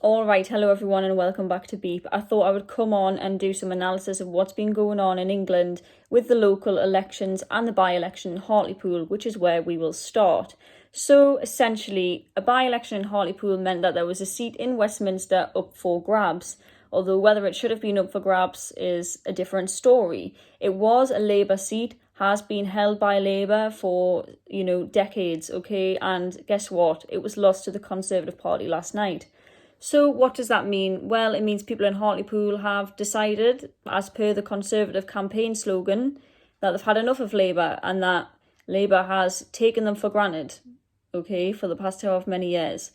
Alright, hello everyone and welcome back to Beep. I thought I would come on and do some analysis of what's been going on in England with the local elections and the by-election in Hartlepool, which is where we will start. So essentially, a by-election in Hartlepool meant that there was a seat in Westminster up for grabs. Although whether it should have been up for grabs is a different story. It was a Labour seat, has been held by Labour for, decades, okay? And guess what? It was lost to the Conservative Party last night. So what does that mean? Well, it means people in Hartlepool have decided, as per the Conservative campaign slogan, that they've had enough of Labour and that Labour has taken them for granted, okay, for the past however many years.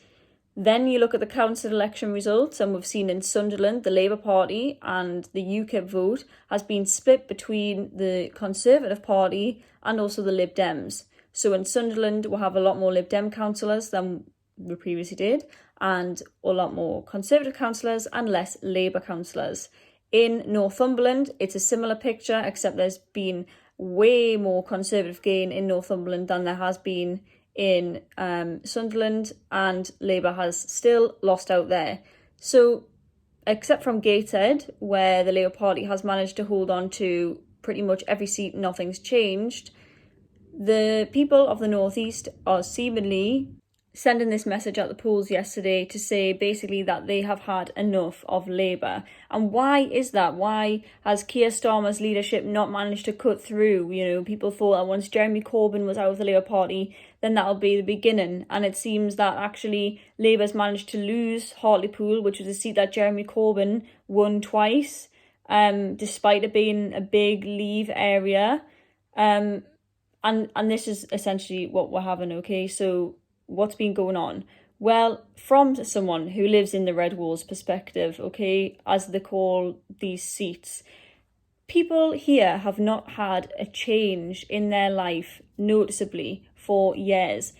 Then you look at the council election results, and we've seen in Sunderland, the Labour Party and the UKIP vote has been split between the Conservative Party and also the Lib Dems. So in Sunderland, we'll have a lot more Lib Dem councillors than we previously did, and a lot more Conservative councillors and less Labour councillors. In Northumberland, it's a similar picture, except there's been way more Conservative gain in Northumberland than there has been in Sunderland, and Labour has still lost out there. So, except from Gateshead, where the Labour Party has managed to hold on to pretty much every seat, nothing's changed, the people of the North East are seemingly sending this message at the polls yesterday to say basically that they have had enough of Labour. And why is that? Why has Keir Starmer's leadership not managed to cut through? People thought that once Jeremy Corbyn was out of the Labour Party, then that'll be the beginning. And it seems that actually Labour's managed to lose Hartlepool, which was a seat that Jeremy Corbyn won twice, despite it being a big Leave area. And this is essentially what we're having, okay? So what's been going on? Well, from someone who lives in the Red Walls perspective, okay, as they call these seats, people here have not had a change in their life noticeably for years.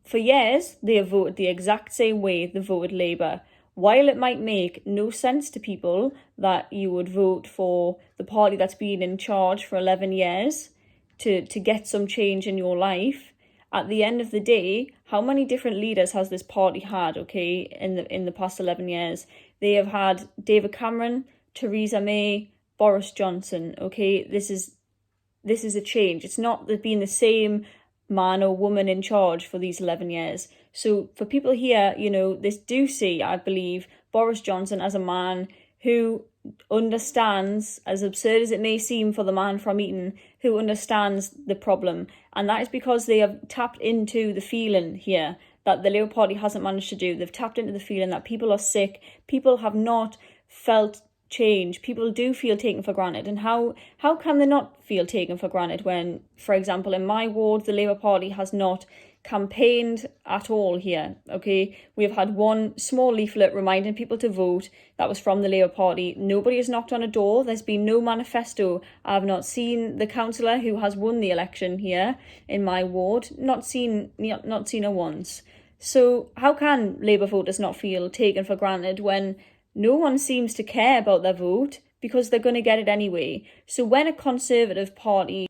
For years, they have voted the exact same way they voted Labour. While it might make no sense to people that you would vote for the party that's been in charge for 11 years to get some change in your life, at the end of the day, how many different leaders has this party had, okay, in the past 11 years? They have had David Cameron, Theresa May, Boris Johnson, okay? This is a change. It's not been the same man or woman in charge for these 11 years. So for people here, this do see, I believe, Boris Johnson as a man who understands, as absurd as it may seem for the man from Eton, who understands the problem. And that is because they have tapped into the feeling here that the Labour Party hasn't managed to do. They've tapped into the feeling that people are sick, people have not felt change, people do feel taken for granted. And how can they not feel taken for granted when, for example, in my ward, the Labour Party has not campaigned at all here, okay? We have had one small leaflet reminding people to vote. That was from the Labour Party. Nobody has knocked on a door. There's been no manifesto. I have not seen the councillor who has won the election here in my ward, not seen her once. So how can Labour voters not feel taken for granted when no one seems to care about their vote because they're going to get it anyway? So when a Conservative Party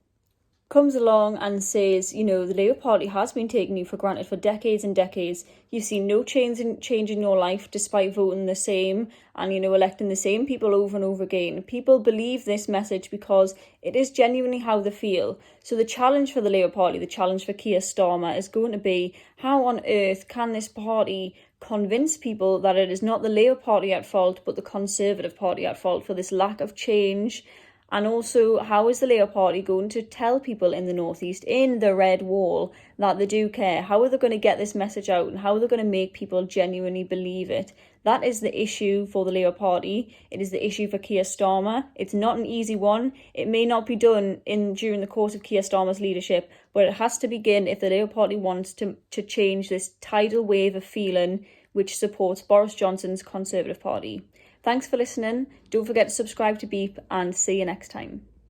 comes along and says, the Labour Party has been taking you for granted for decades and decades, you've seen no change in your life despite voting the same and, electing the same people over and over again. People believe this message because it is genuinely how they feel. So the challenge for the Labour Party, the challenge for Keir Starmer is going to be, how on earth can this party convince people that it is not the Labour Party at fault, but the Conservative Party at fault for this lack of change? And also, how is the Labour Party going to tell people in the North East, in the Red Wall, that they do care? How are they going to get this message out, and how are they going to make people genuinely believe it? That is the issue for the Labour Party. It is the issue for Keir Starmer. It's not an easy one. It may not be done during the course of Keir Starmer's leadership, but it has to begin if the Labour Party wants to change this tidal wave of feeling which supports Boris Johnson's Conservative Party. Thanks for listening. Don't forget to subscribe to Beep, and see you next time.